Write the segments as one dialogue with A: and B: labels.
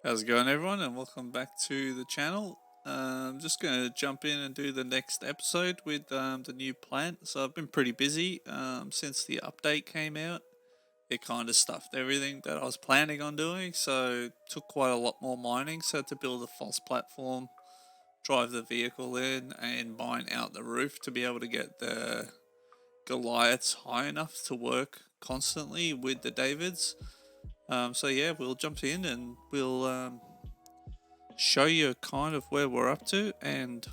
A: How's it going, everyone, and welcome back to the channel. I'm just going to jump in and do the next episode with the new plant. So I've been pretty busy since the update came out. It kind of stuffed everything that I was planning on doing, so it took quite a lot more mining. So I had to build a false platform, drive the vehicle in, and mine out the roof to be able to get the Goliaths high enough to work constantly with the Davids. So yeah, we'll jump in and we'll show you kind of where we're up to, and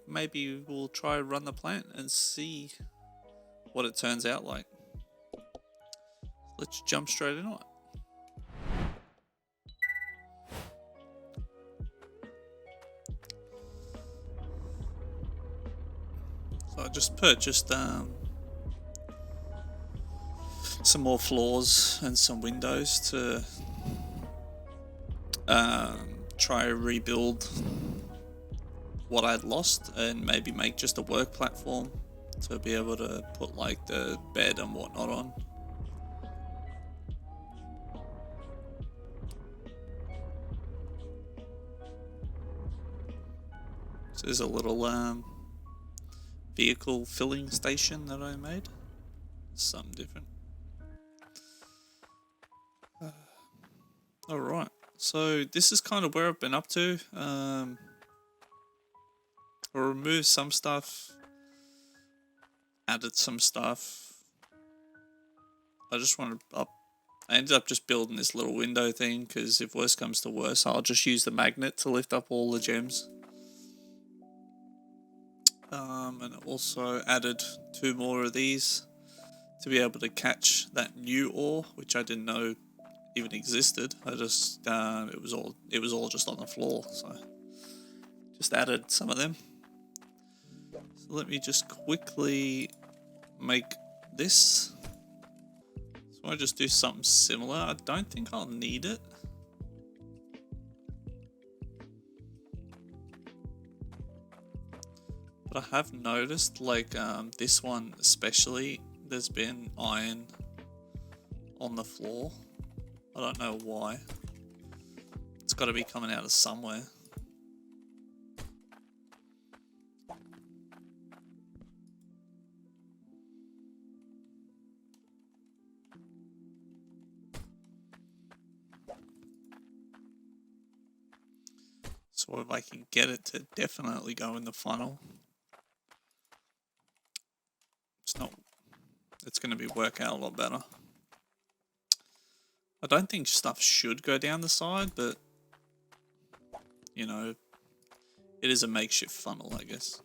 A: maybe we'll try run the plant and see what it turns out like. Let's jump straight into it. So I just purchased some more floors and some windows to try to rebuild what I'd lost and maybe make just a work platform to be able to put like the bed and whatnot on. So there's a little vehicle filling station that I made. Something different. Alright, so this is kind of where I've been up to. I removed some stuff, added some stuff. I ended up just building this little window thing because if worse comes to worse, I'll just use the magnet to lift up all the gems. And also added 2 more of these to be able to catch that new ore, which I didn't know even existed. I just it was all just on the floor, so just added some of them. So let me just quickly make this. So I just do something similar. I don't think I'll need it. But I have noticed, like this one especially, there's been iron on the floor. I don't know why. It's got to be coming out of somewhere. So if I can get it to definitely go in the funnel, it's going to be work out a lot better. I don't think stuff should go down the side, but you know, it is a makeshift funnel, I guess,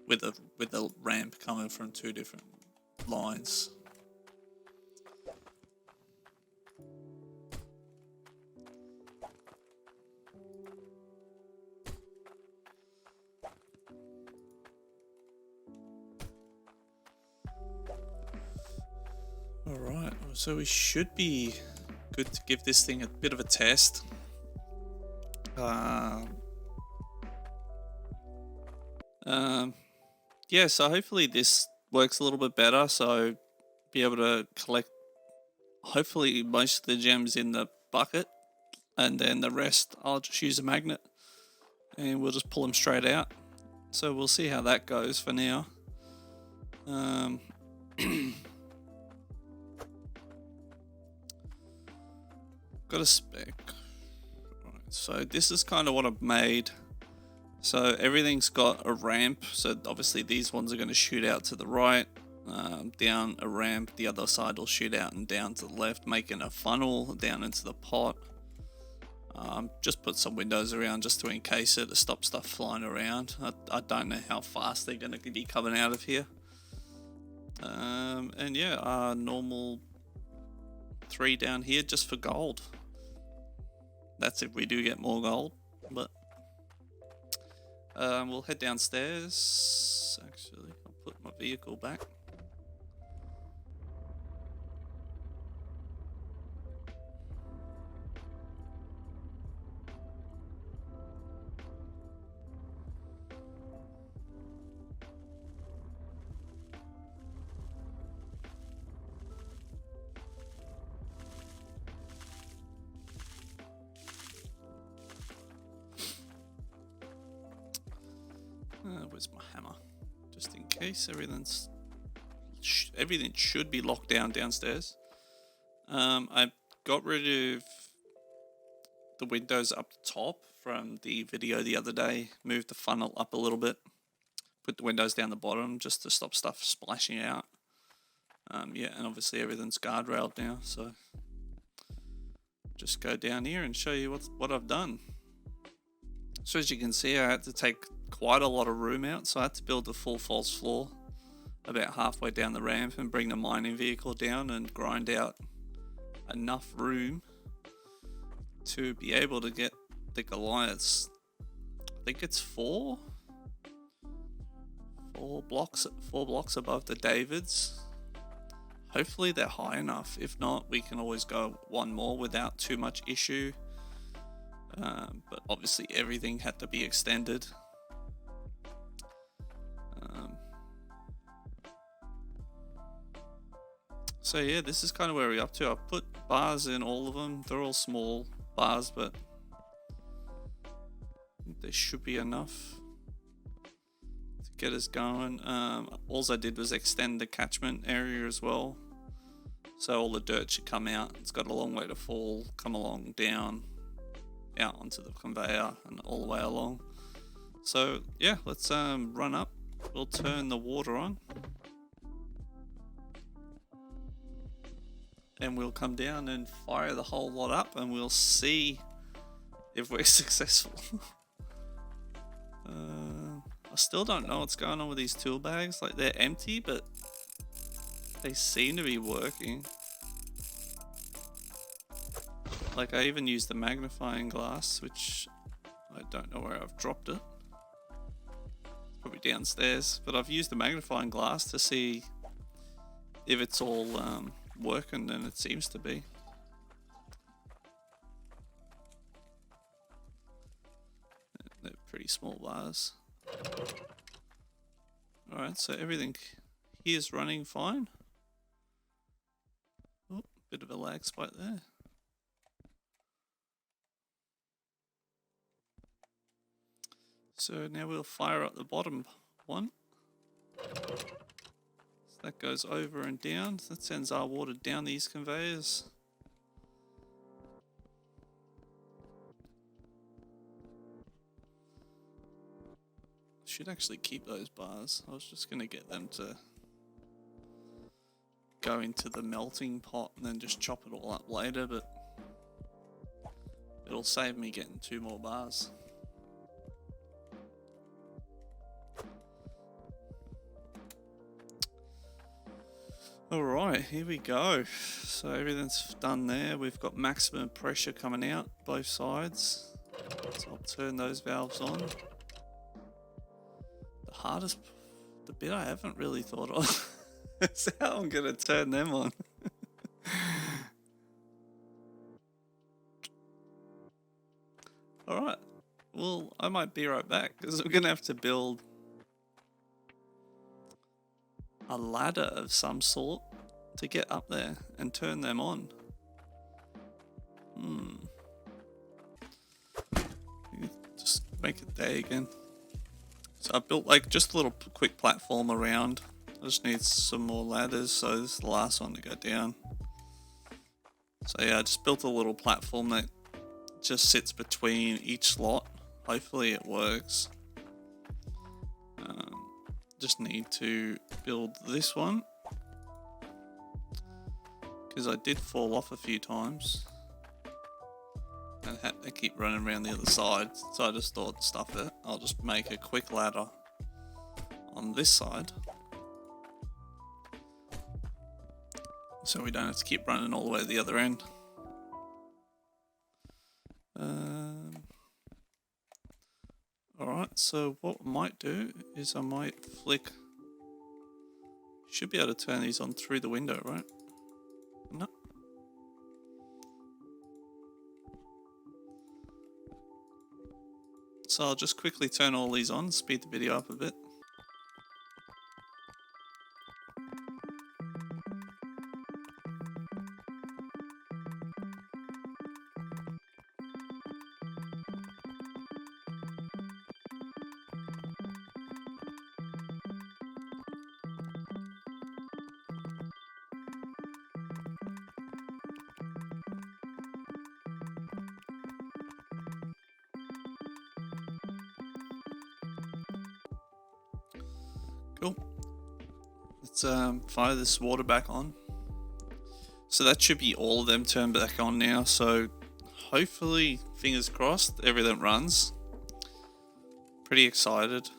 A: with a ramp coming from 2 different lines. Alright, so we should be good to give this thing a bit of a test. Yeah, so hopefully this works a little bit better, so be able to collect hopefully most of the gems in the bucket, and then the rest I'll just use a magnet and we'll just pull them straight out. So we'll see how that goes for now. Got a spec. Right, so this is kind of what I've made. So everything's got a ramp. So obviously these ones are going to shoot out to the right, down a ramp. The other side will shoot out and down to the left, making a funnel down into the pot. Just put some windows around just to encase it to stop stuff flying around. I don't know how fast they're going to be coming out of here. And yeah, normal 3 down here just for gold. That's if we do get more gold, but we'll head downstairs. Actually, I'll put my vehicle back. Where's my hammer? Just in case everything should be locked down downstairs. I got rid of the windows up the top from the video the other day. Moved the funnel up a little bit. Put the windows down the bottom just to stop stuff splashing out. Yeah, and obviously everything's guardrailed now, so just go down here and show you what I've done. So as you can see, I had to take quite a lot of room out, so I had to build a full false floor about halfway down the ramp and bring the mining vehicle down and grind out enough room to be able to get the Goliaths. I think it's four blocks above the Davids. Hopefully they're high enough. If not, we can always go one more without too much issue. But obviously everything had to be extended. So yeah, this is kind of where we're up to. I've put bars in all of them. They're all small bars, but there should be enough to get us going. All I did was extend the catchment area as well. So all the dirt should come out. It's got a long way to fall, come along down, out onto the conveyor and all the way along. So yeah, let's run up. We'll turn the water on. And we'll come down and fire the whole lot up and we'll see if we're successful. I still don't know what's going on with these tool bags. Like, they're empty, but they seem to be working. Like, I even used the magnifying glass, which I don't know where I've dropped it. It's probably downstairs, but I've used the magnifying glass to see if it's all working, and it seems to be. They're pretty small bars. Alright, so everything here's running fine. Oh, bit of a lag spike there. So now we'll fire up the bottom one. So that goes over and down. That sends our water down these conveyors. Should actually keep those bars. I was just going to get them to go into the melting pot and then just chop it all up later, but it'll save me getting 2 more bars. Alright, here we go. So everything's done there. We've got maximum pressure coming out both sides. So I'll turn those valves on. The bit I haven't really thought of is how I'm going to turn them on. Alright, well, I might be right back because we're going to have to build a ladder of some sort to get up there and turn them on. Just make it day again. So I built like just a little quick platform around. I just need some more ladders, so this is the last one to go down. So yeah, I just built a little platform that just sits between each slot. Hopefully it works. Just need to build this one because I did fall off a few times and had to keep running around the other side, so I just thought, stuff it, I'll just make a quick ladder on this side so we don't have to keep running all the way to the other end. Alright, so what I might do is I might flick. Should be able to turn these on through the window, right? No. So I'll just quickly turn all these on, speed the video up a bit. Cool. Let's fire this water back on. So that should be all of them turned back on now. So hopefully, fingers crossed, everything runs. Pretty excited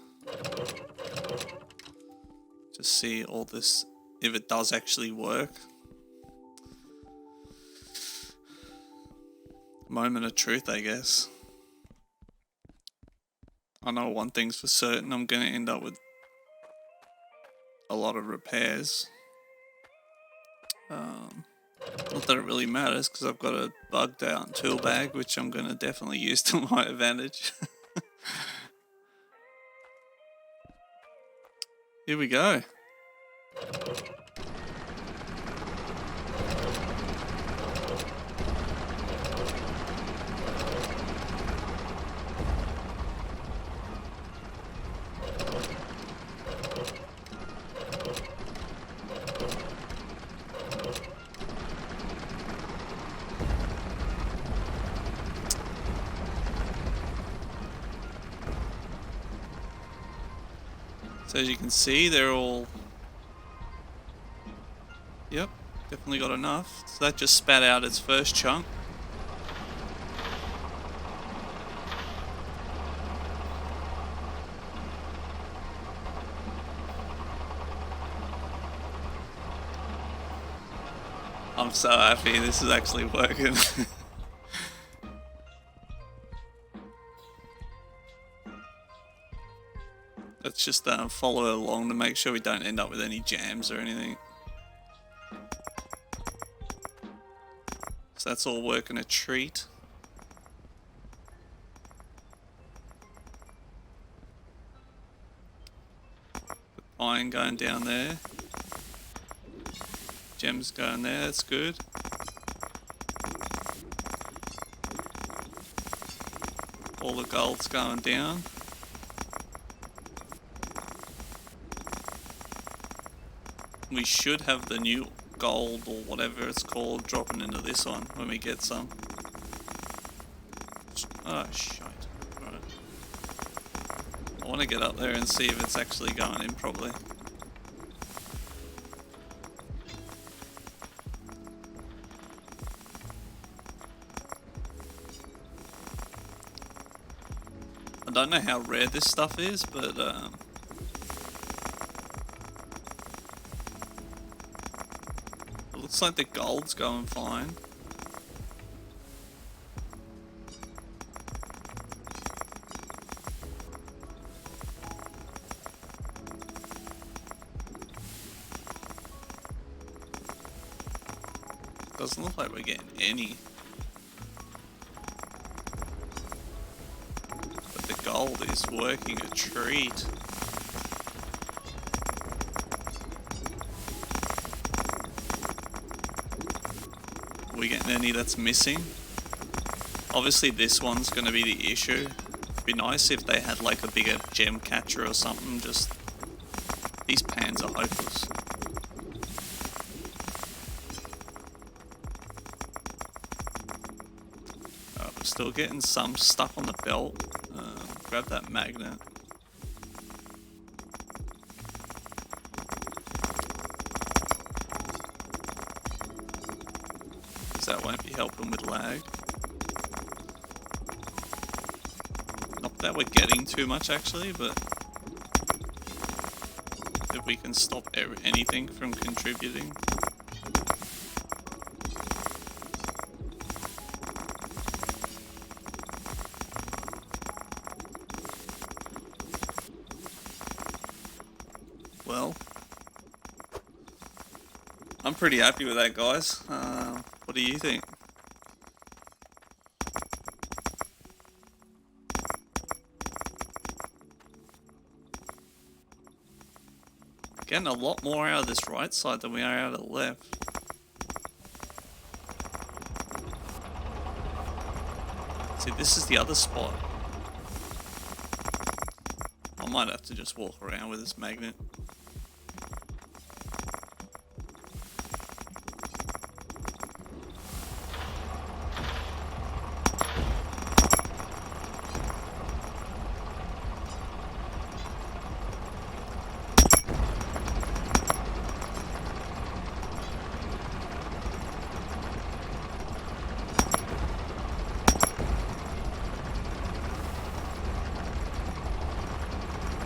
A: to see all this, if it does actually work. Moment of truth, I guess. I know one thing's for certain, I'm going to end up with a lot of repairs. Not that it really matters, because I've got a bugged out tool bag, which I'm going to definitely use to my advantage. Here we go. So as you can see, they're all... Yep, definitely got enough. So that just spat out its first chunk. I'm so happy this is actually working. Let's just follow it along to make sure we don't end up with any jams or anything. So that's all working a treat. Iron going down there. Gems going there, that's good. All the gold's going down. We should have the new gold or whatever it's called dropping into this one when we get some. Oh shite. Right. I want to get up there and see if it's actually going in properly. I don't know how rare this stuff is, but looks like the gold's going fine. Doesn't look like we're getting any. But the gold is working a treat. Are we getting any that's missing? Obviously this one's going to be the issue. It'd be nice if they had like a bigger gem catcher or something. Just these pans are hopeless. We're still getting some stuck on the belt. Grab that magnet. That won't be helping with lag. Not that we're getting too much actually, but if we can stop anything from contributing. Well, I'm pretty happy with that, guys. What do you think? Getting a lot more out of this right side than we are out of the left. See, this is the other spot. I might have to just walk around with this magnet.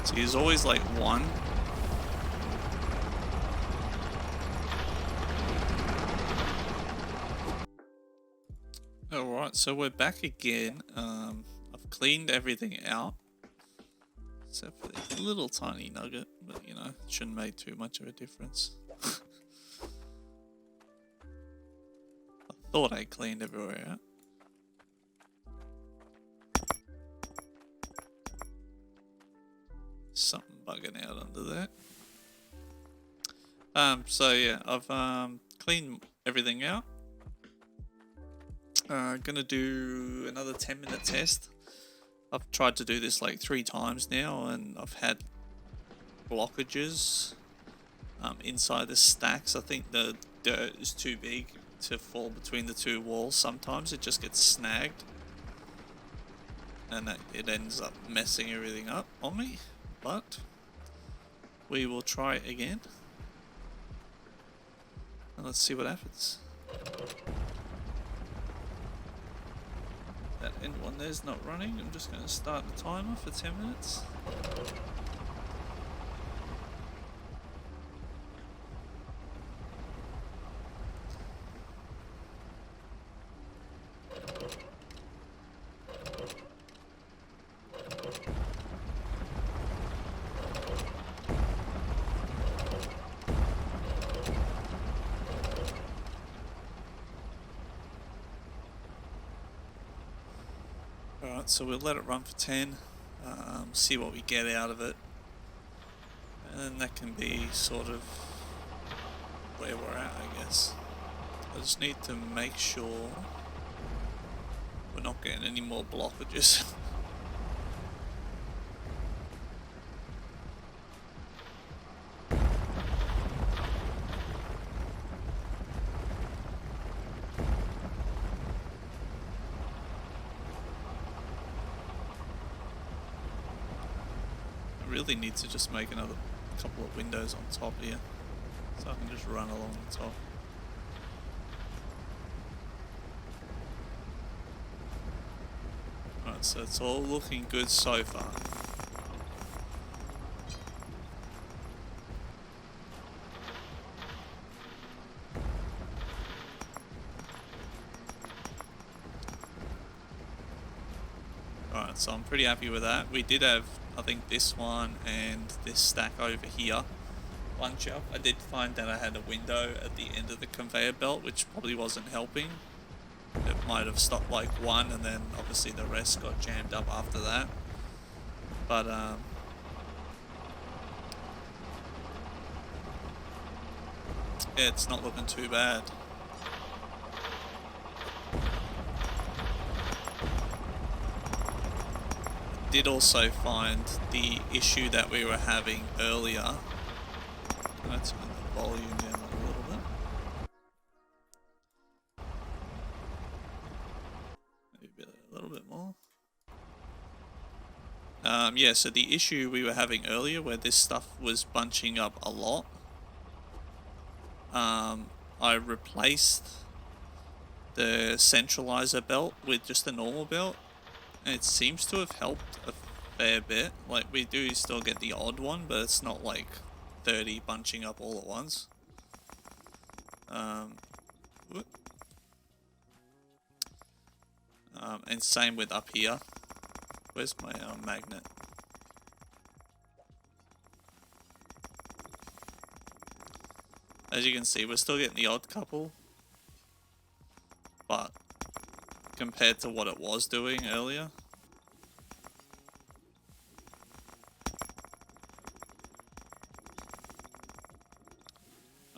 A: So there's always like one. Alright, so we're back again. I've cleaned everything out. Except for this little tiny nugget, but you know, it shouldn't make too much of a difference. I thought I cleaned everywhere out. Something bugging out under there. So yeah, I've cleaned everything out. Gonna do another 10-minute test. I've tried to do this like 3 times now, and I've had blockages inside the stacks. I think the dirt is too big to fall between the 2 walls. Sometimes it just gets snagged, and it ends up messing everything up on me. But we will try it again, and let's see what happens. That end one there's not running. I'm just going to start the timer for 10 minutes. Alright, so we'll let it run for 10, see what we get out of it, and then that can be sort of where we're at, I guess. I just need to make sure we're not getting any more blockages. Really need to just make another couple of windows on top here, so I can just run along the top. Right, so it's all looking good so far. Alright, so I'm pretty happy with that. We did have, I think, this one and this stack over here bunch up. I did find that I had a window at the end of the conveyor belt, which probably wasn't helping. It might have stopped like one, and then obviously the rest got jammed up after that. But yeah, it's not looking too bad. Did also find the issue that we were having earlier. Let's turn the volume down a little bit. Maybe a little bit more. Yeah, so the issue we were having earlier where this stuff was bunching up a lot, I replaced the centralizer belt with just a normal belt. And it seems to have helped a fair bit. Like, we do still get the odd one, but it's not like 30 bunching up all at once. And same with up here. Where's my magnet? As you can see, we're still getting the odd couple. But compared to what it was doing earlier.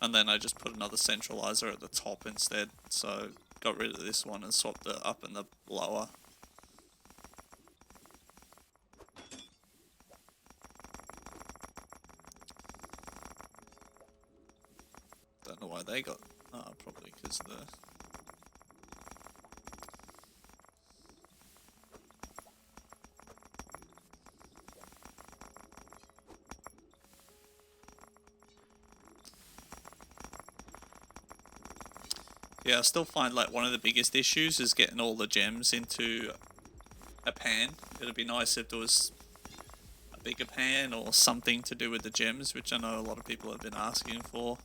A: And then I just put another centralizer at the top instead, so got rid of this one and swapped the up and the lower. Don't know why they got, probably because the yeah, I still find like one of the biggest issues is getting all the gems into a pan. It'd be nice if there was bigger pan or something to do with the gems, which I know a lot of people have been asking for.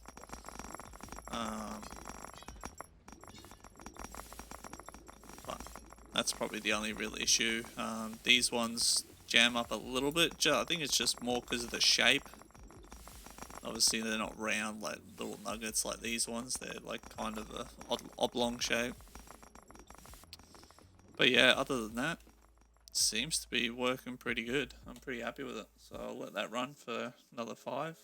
A: But that's probably the only real issue. These ones jam up a little bit. I think it's just more because of the shape. Obviously they're not round like little nuggets like these ones. They're like kind of a oblong shape. But yeah, other than that, it seems to be working pretty good. I'm pretty happy with it. So I'll let that run for another 5.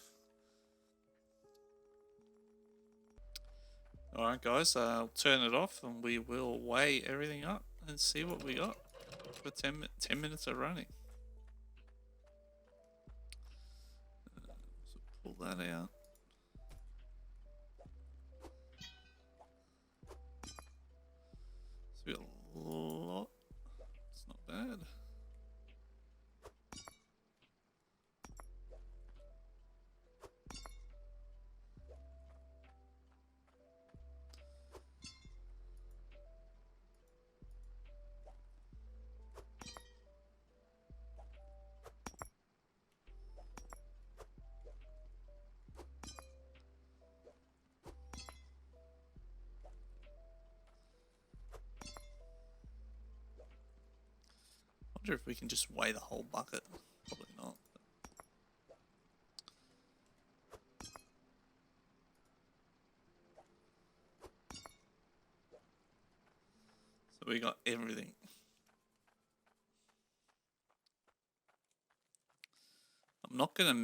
A: Alright guys, I'll turn it off and we will weigh everything up and see what we got for 10 minutes of running. So pull that out. So we got a lot. It's not bad. I wonder if we can just weigh the whole bucket. Probably not. So we got everything. I'm not going to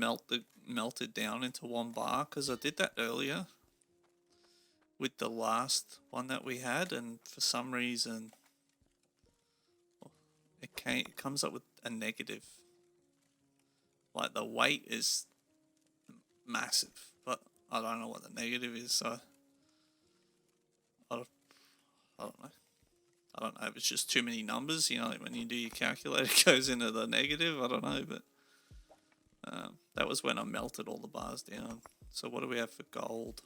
A: melt it down into 1 bar because I did that earlier with the last one that we had, and for some reason it comes up with a negative. Like the weight is massive, but I don't know what the negative is, so I don't know. I don't know if it's just too many numbers, you know, like when you do your calculator it goes into the negative, I don't know, but that was when I melted all the bars down. So what do we have for gold?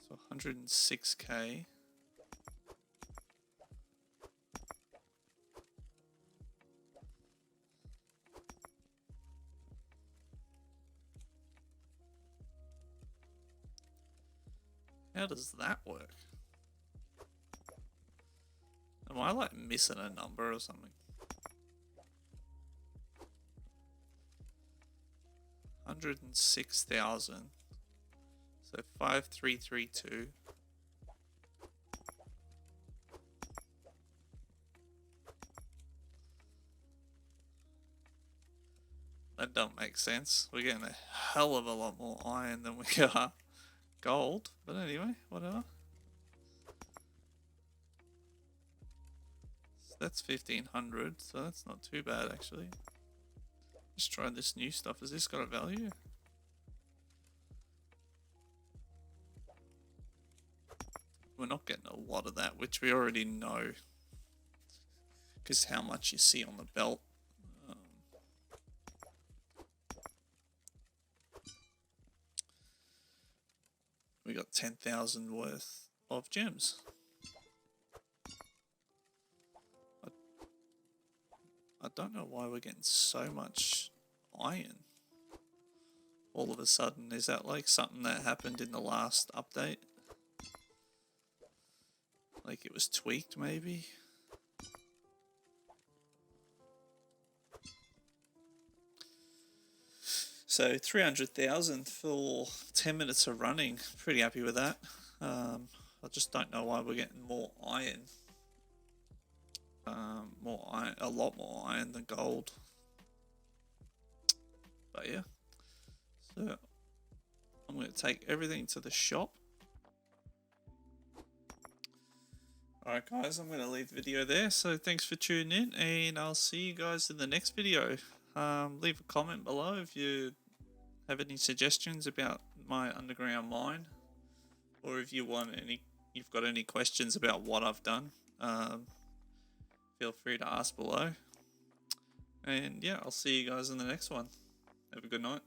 A: So 106k. How does that work? Am I like missing a number or something? 106,000. So 5332. That don't make sense. We're getting a hell of a lot more iron than we are gold. But anyway, whatever. So that's 1500, so that's not too bad actually. Let's try this new stuff. Has this got a value? We're not getting a lot of that, which we already know, because how much you see on the belt. We got 10,000 worth of gems. I don't know why we're getting so much iron all of a sudden. Is that like something that happened in the last update? Like it was tweaked maybe? So 300,000 for 10 minutes of running. Pretty happy with that. I just don't know why we're getting more iron. A lot more iron than gold. But yeah. So I'm going to take everything to the shop. Alright guys, I'm going to leave the video there. So thanks for tuning in, and I'll see you guys in the next video. Leave a comment below if you have any suggestions about my underground mine, or if you want you've got any questions about what I've done. Feel free to ask below. And yeah, I'll see you guys in the next one. Have a good night.